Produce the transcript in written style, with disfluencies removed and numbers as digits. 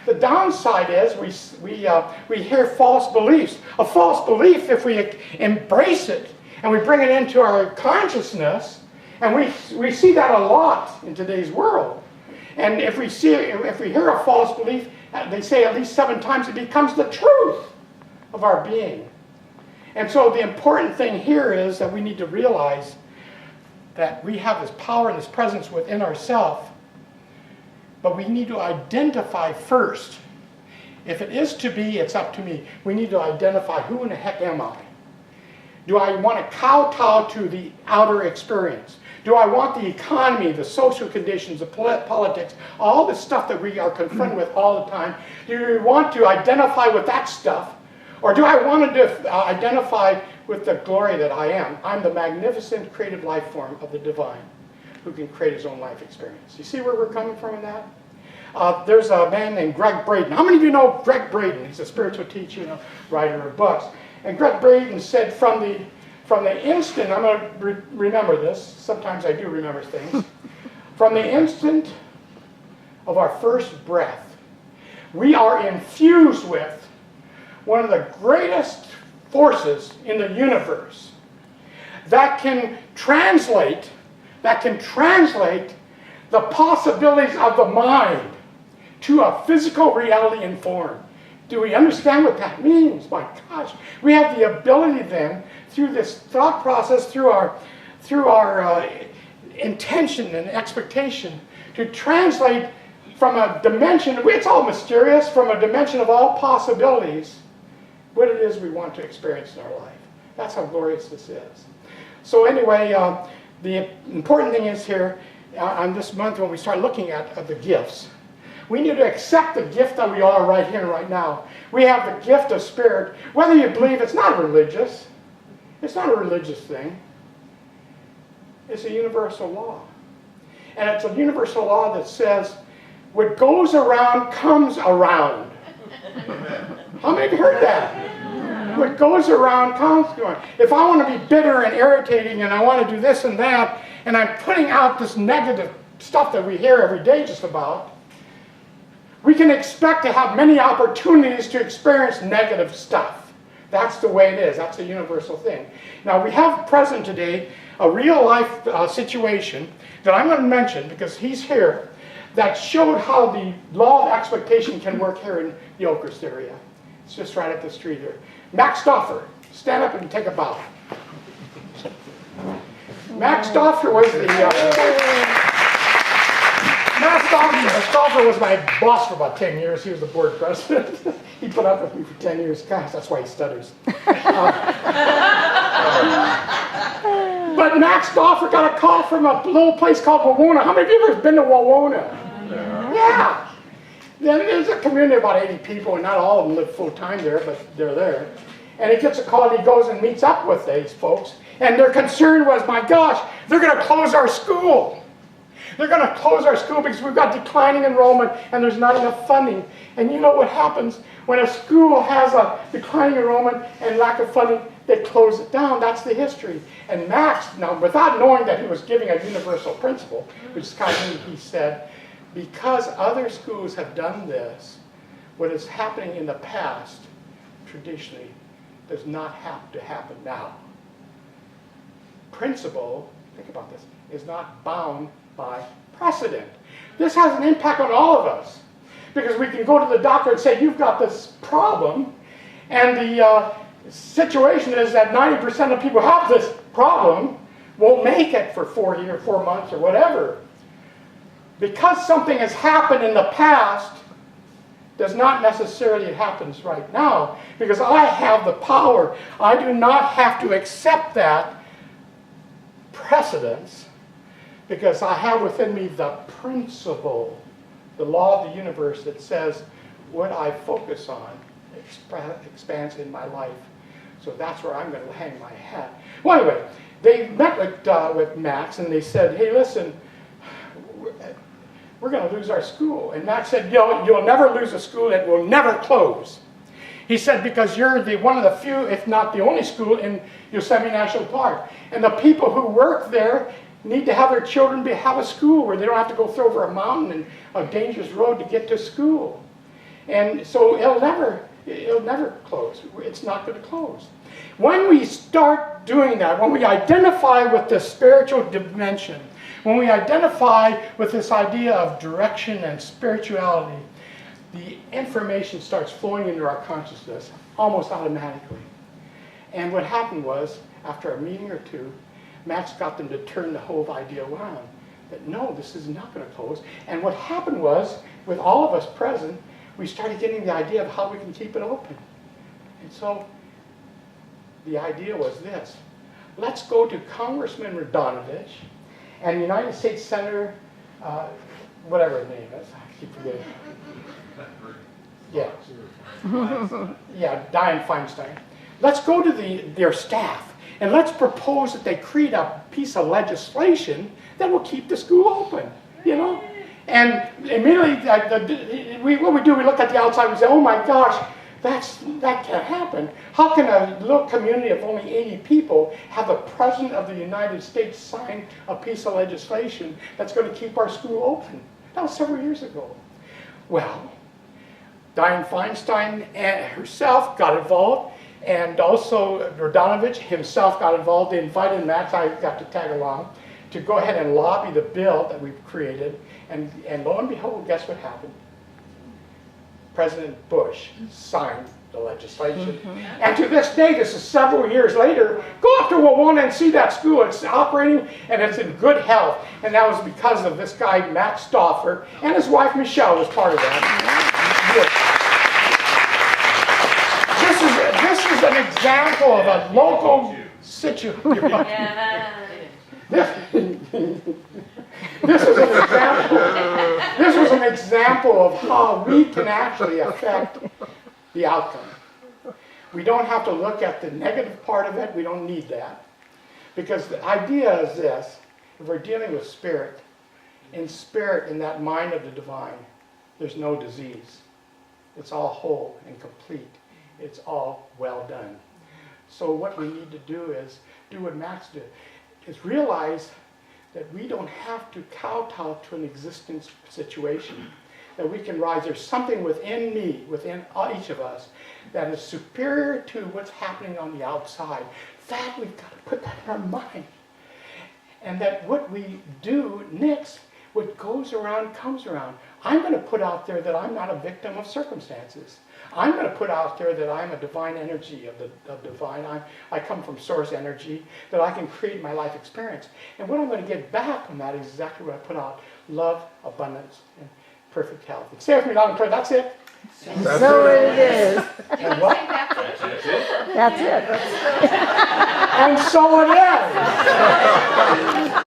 The downside is we hear false beliefs. A false belief, if we embrace it and we bring it into our consciousness, and we see that a lot in today's world. And if we hear a false belief, they say at least 7 times, it becomes the truth of our being. And so the important thing here is that we need to realize that we have this power and this presence within ourselves, but we need to identify first. If it is to be, it's up to me. We need to identify, who in the heck am I? Do I want to kowtow to the outer experience? Do I want the economy, the social conditions, the politics, all the stuff that we are confronted with all the time? Do we want to identify with that stuff? Or do I want to identify with the glory that I am? I'm the magnificent creative life form of the divine who can create his own life experience. You see where we're coming from in that? There's a man named Greg Braden. How many of you know Greg Braden? He's a spiritual teacher, writer of books. And Greg Braden said, from the instant, I'm going to remember this, sometimes I do remember things, from the instant of our first breath, we are infused with one of the greatest forces in the universe that can translate the possibilities of the mind to a physical reality in form. Do we understand what that means? My gosh, we have the ability then, through this thought process, through our intention and expectation, to translate from a dimension, it's all mysterious, from a dimension of all possibilities, what it is we want to experience in our life. That's how glorious this is. So anyway, the important thing is here, on this month when we start looking at the gifts, we need to accept the gift that we are right here and right now. We have the gift of spirit. Whether you believe, it's not religious. It's not a religious thing. It's a universal law. And it's a universal law that says, what goes around comes around. How many of you heard that? What goes around comes around. If I want to be bitter and irritating and I want to do this and that, and I'm putting out this negative stuff that we hear every day just about, we can expect to have many opportunities to experience negative stuff. That's the way it is. That's a universal thing. Now, we have present today a real-life situation that I'm going to mention because he's here, that showed how the law of expectation can work here in the Oakhurst area. It's just right up the street here. Max Stauffer, stand up and take a bow. Max Stauffer was Max Stauffer was my boss for about 10 years. He was the board president. He put up with me for 10 years. Gosh, that's why he stutters. But Max Stauffer got a call from a little place called Wawona. How many of you have ever been to Wawona? Yeah. There's a community of about 80 people, and not all of them live full-time there, but they're there. And he gets a call, and he goes and meets up with these folks. And their concern was, my gosh, they're going to close our school. They're going to close our school because we've got declining enrollment and there's not enough funding. And you know what happens when a school has a declining enrollment and lack of funding? They close it down. That's the history. And Max, now without knowing that he was giving a universal principle, which is kind of neat, he said, because other schools have done this, what is happening in the past, traditionally, does not have to happen now. Principle, think about this, is not bound by precedent. This has an impact on all of us because we can go to the doctor and say, you've got this problem, and the situation is that 90% of people who have this problem won't make it for 4 years, 4 months, or whatever. Because something has happened in the past does not necessarily it happens right now, because I have the power. I do not have to accept that precedence, because I have within me the principle, the law of the universe that says what I focus on expands in my life. So that's where I'm going to hang my hat. Well, anyway, they met with Max and they said, hey, listen, we're going to lose our school. And Max said, you'll never lose a school. It will never close. He said, because you're one of the few, if not the only school in Yosemite National Park. And the people who work there need to have their children have a school where they don't have to go through over a mountain and a dangerous road to get to school. And so it'll never close. It's not going to close. When we start doing that, when we identify with the spiritual dimension, when we identify with this idea of direction and spirituality, the information starts flowing into our consciousness almost automatically. And what happened was, after a meeting or two, Max got them to turn the whole idea around. That no, this is not going to close. And what happened was, with all of us present, we started getting the idea of how we can keep it open. And so the idea was this. Let's go to Congressman Radonovich and United States Senator, whatever his name is, I keep forgetting. Yeah. Yeah, Dianne Feinstein. Let's go to their staff and let's propose that they create a piece of legislation that will keep the school open, you know? And immediately, what we do, we look at the outside and say, oh my gosh, that can't happen. How can a little community of only 80 people have the President of the United States sign a piece of legislation that's going to keep our school open? That was several years ago. Well, Dianne Feinstein herself got involved, and also Radonovich himself got involved. They invited Max, I got to tag along, to go ahead and lobby the bill that we've created. And lo and behold, guess what happened? President Bush signed the legislation. And to this day, this is several years later, go up to Wawona and see that school. It's operating and it's in good health. And that was because of this guy, Matt Stauffer, and his wife, Michelle, was part of that. This is an example of a local situation. This was an example of how we can actually affect the outcome. We don't have to look at the negative part of it. We don't need that. Because the idea is this. If we're dealing with spirit, in that mind of the divine, there's no disease. It's all whole and complete. It's all well done. So what we need to do is do what Max did, is realize that we don't have to kowtow to an existence situation. That we can rise. There's something within me, within each of us, that is superior to what's happening on the outside. That we've got to put that in our mind. And that what we do next, what goes around comes around. I'm going to put out there that I'm not a victim of circumstances. I'm going to put out there that I'm a divine energy of divine. I come from source energy, that I can create my life experience. And what I'm going to get back on that is exactly what I put out. Love, abundance, and perfect health. And say with me loud and clear, that's it. So it is. And what? That's it. And so it is.